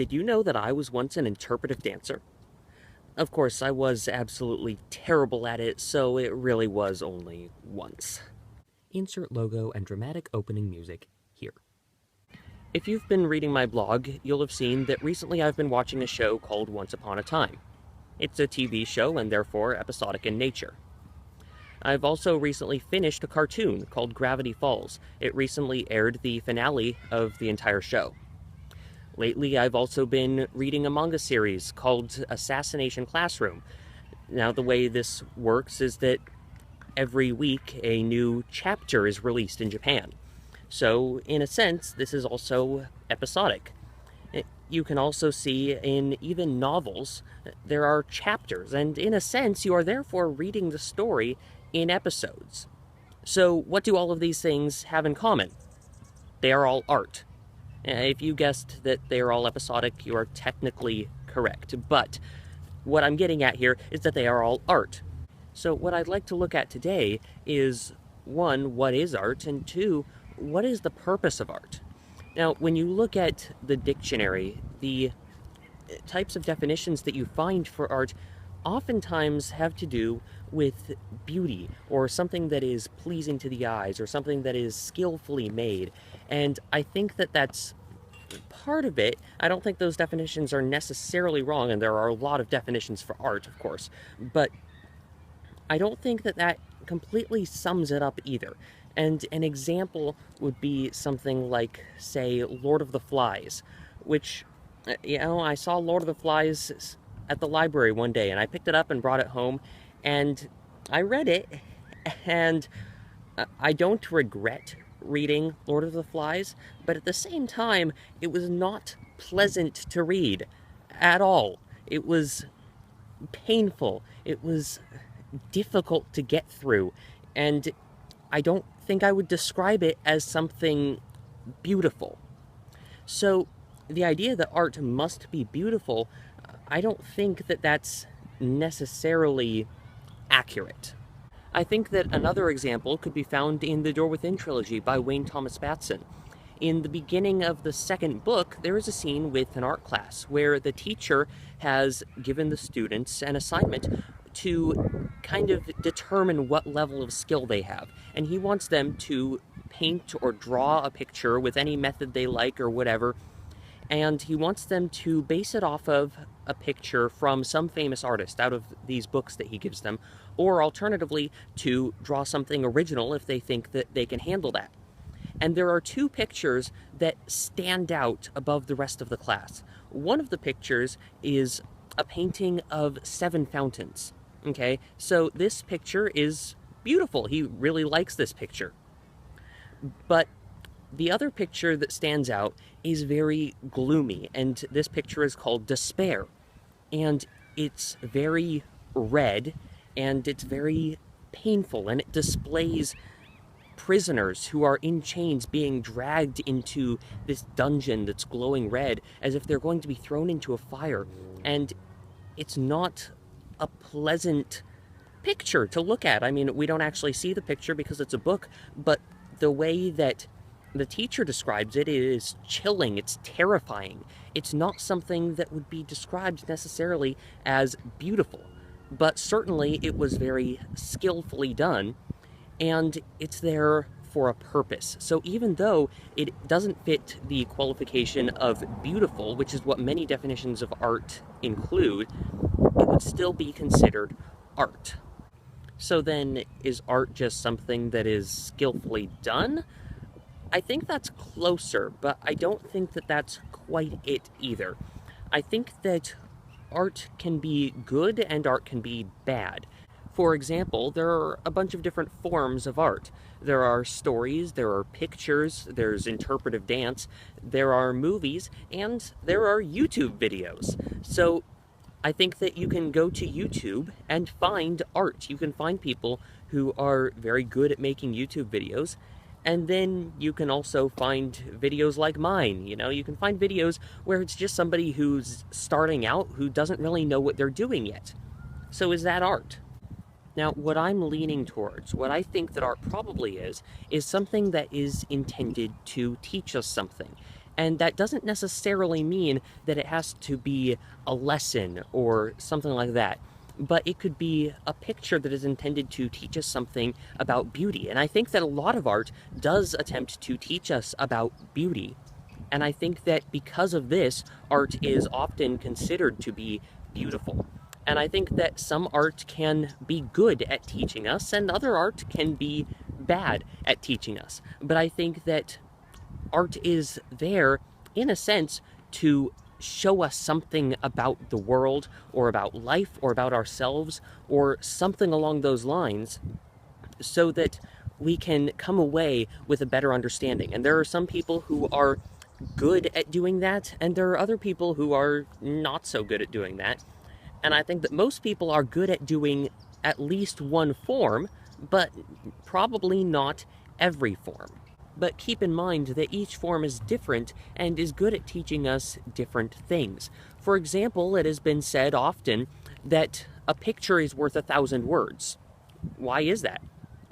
Did you know that I was once an interpretive dancer? Of course, I was absolutely terrible at it, so it really was only once. Insert logo and dramatic opening music here. If you've been reading my blog, you'll have seen that recently I've been watching a show called Once Upon a Time. It's a TV show and therefore episodic in nature. I've also recently finished a cartoon called Gravity Falls. It recently aired the finale of the entire show. Lately, I've also been reading a manga series called Assassination Classroom. Now, the way this works is that every week a new chapter is released in Japan. So, in a sense, this is also episodic. You can also see in even novels, there are chapters, and in a sense, you are therefore reading the story in episodes. So, what do all of these things have in common? They are all art. If you guessed that they are all episodic, you are technically correct. But what I'm getting at here is that they are all art. So what I'd like to look at today is, one, what is art? And two, what is the purpose of art? Now, when you look at the dictionary, the types of definitions that you find for art oftentimes have to do with beauty, or something that is pleasing to the eyes, or something that is skillfully made. And I think that that's part of it. I don't think those definitions are necessarily wrong, and there are a lot of definitions for art, of course. But I don't think that that completely sums it up either. And an example would be something like, say, Lord of the Flies, which, I saw Lord of the Flies at the library one day, and I picked it up and brought it home, and I read it, and I don't regret reading Lord of the Flies, but at the same time, it was not pleasant to read at all. It was painful. It was difficult to get through, and I don't think I would describe it as something beautiful. So the idea that art must be beautiful, I don't think that that's necessarily accurate. I think that another example could be found in the Door Within trilogy by Wayne Thomas Batson. In the beginning of the second book, there is a scene with an art class where the teacher has given the students an assignment to kind of determine what level of skill they have. And he wants them to paint or draw a picture with any method they like or whatever. And he wants them to base it off of a picture from some famous artist out of these books that he gives them, or alternatively, to draw something original if they think that they can handle that. And there are two pictures that stand out above the rest of the class. One of the pictures is a painting of 7 fountains. Okay, so this picture is beautiful. He really likes this picture. But the other picture that stands out is very gloomy, and this picture is called Despair. And it's very red, and it's very painful, and it displays prisoners who are in chains being dragged into this dungeon that's glowing red as if they're going to be thrown into a fire. And it's not a pleasant picture to look at. I mean, we don't actually see the picture because it's a book, but the way that the teacher describes it is chilling, it's terrifying. It's not something that would be described necessarily as beautiful, but certainly it was very skillfully done, and it's there for a purpose. So even though it doesn't fit the qualification of beautiful, which is what many definitions of art include, it would still be considered art. So then, is art just something that is skillfully done? I think that's closer, but I don't think that that's quite it either. I think that art can be good and art can be bad. For example, there are a bunch of different forms of art. There are stories, there are pictures, there's interpretive dance, there are movies, and there are YouTube videos. So I think that you can go to YouTube and find art. You can find people who are very good at making YouTube videos, and then you can also find videos like mine. You can find videos where it's just somebody who's starting out who doesn't really know what they're doing yet. So is that art? Now, what I'm leaning towards, what I think that art probably is something that is intended to teach us something. And that doesn't necessarily mean that it has to be a lesson or something like that, but it could be a picture that is intended to teach us something about beauty. And I think that a lot of art does attempt to teach us about beauty. And I think that because of this, art is often considered to be beautiful. And I think that some art can be good at teaching us, and other art can be bad at teaching us. But I think that art is there, in a sense, to show us something about the world, or about life, or about ourselves, or something along those lines, so that we can come away with a better understanding. And there are some people who are good at doing that, and there are other people who are not so good at doing that. And I think that most people are good at doing at least one form, but probably not every form. But keep in mind that each form is different and is good at teaching us different things. For example, it has been said often that a picture is worth 1,000 words. Why is that?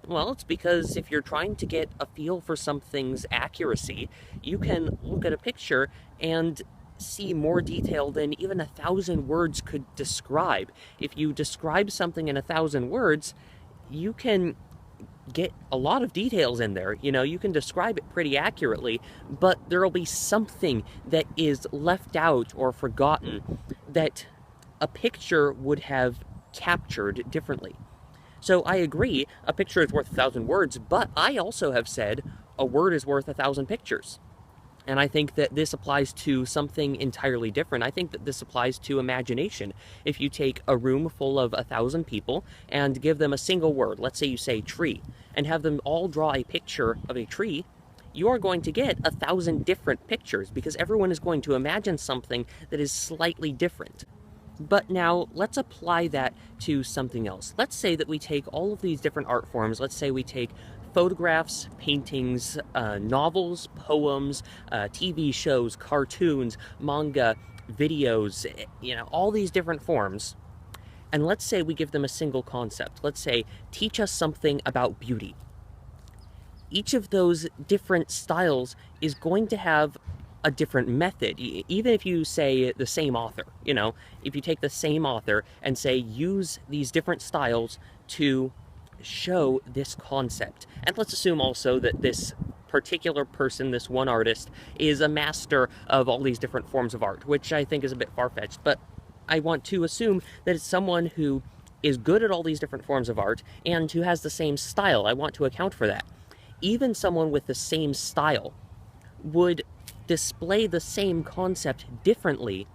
Well, it's because if you're trying to get a feel for something's accuracy, you can look at a picture and see more detail than even 1,000 words could describe. If you describe something in 1,000 words, you can get a lot of details in there. You can describe it pretty accurately, but there will be something that is left out or forgotten that a picture would have captured differently. So I agree, a picture is worth 1,000 words, but I also have said a word is worth 1,000 pictures. And I think that this applies to something entirely different. I think that this applies to imagination. If you take a room full of 1,000 people and give them a single word, let's say you say tree, and have them all draw a picture of a tree, you are going to get 1,000 different pictures because everyone is going to imagine something that is slightly different. But now let's apply that to something else. Let's say that we take all of these different art forms. Let's say we take photographs, paintings, novels, poems, TV shows, cartoons, manga, videos, all these different forms. And let's say we give them a single concept. Let's say, teach us something about beauty. Each of those different styles is going to have a different method. Even if you say the same author, if you take the same author and say, use these different styles to show this concept. And let's assume also that this particular person, this one artist, is a master of all these different forms of art, which I think is a bit far-fetched, but I want to assume that it's someone who is good at all these different forms of art and who has the same style. I want to account for that. Even someone with the same style would display the same concept differently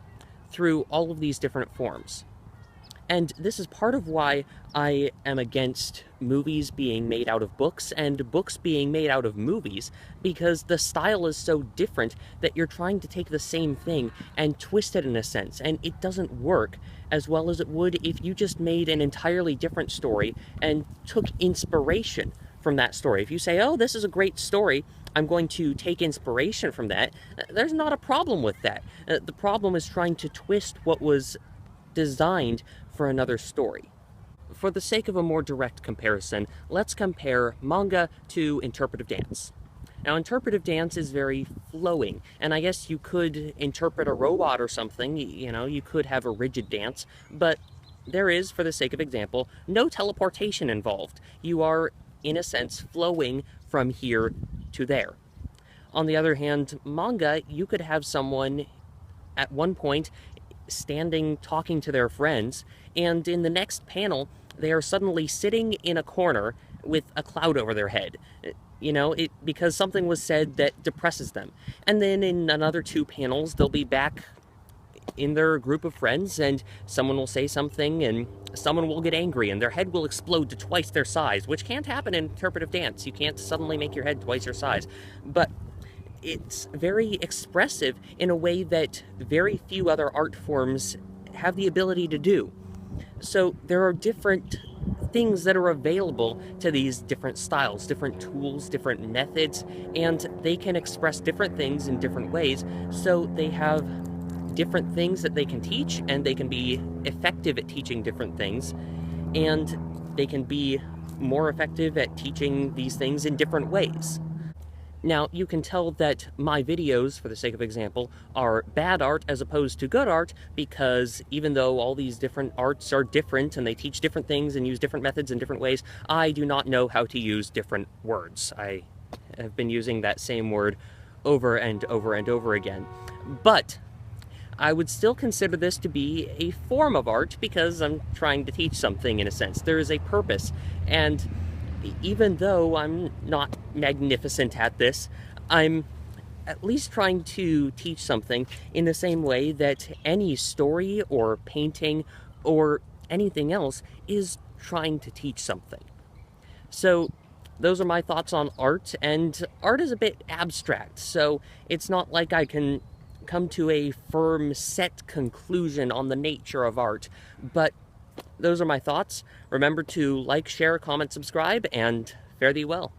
through all of these different forms. And this is part of why I am against movies being made out of books and books being made out of movies, because the style is so different that you're trying to take the same thing and twist it in a sense, and it doesn't work as well as it would if you just made an entirely different story and took inspiration from that story. If you say, oh, this is a great story, I'm going to take inspiration from that, there's not a problem with that. The problem is trying to twist what was designed for another story. For the sake of a more direct comparison, let's compare manga to interpretive dance. Now, interpretive dance is very flowing, and I guess you could interpret a robot or something, you could have a rigid dance, but there is, for the sake of example, no teleportation involved. You are, in a sense, flowing from here to there. On the other hand, manga, you could have someone at one point standing talking to their friends, and in the next panel they are suddenly sitting in a corner with a cloud over their head, because something was said that depresses them. And then in another 2 panels they'll be back in their group of friends, and someone will say something and someone will get angry and their head will explode to twice their size, which can't happen in interpretive dance. You can't suddenly make your head twice your size, but it's very expressive in a way that very few other art forms have the ability to do. So there are different things that are available to these different styles, different tools, different methods, and they can express different things in different ways. So they have different things that they can teach, and they can be effective at teaching different things, and they can be more effective at teaching these things in different ways. Now, you can tell that my videos, for the sake of example, are bad art as opposed to good art because even though all these different arts are different and they teach different things and use different methods in different ways, I do not know how to use different words. I have been using that same word over and over and over again. But I would still consider this to be a form of art because I'm trying to teach something in a sense. There is a purpose, and even though I'm not magnificent at this, I'm at least trying to teach something in the same way that any story or painting or anything else is trying to teach something. So those are my thoughts on art, and art is a bit abstract, so it's not like I can come to a firm, set conclusion on the nature of art, but those are my thoughts. Remember to like, share, comment, subscribe, and fare thee well.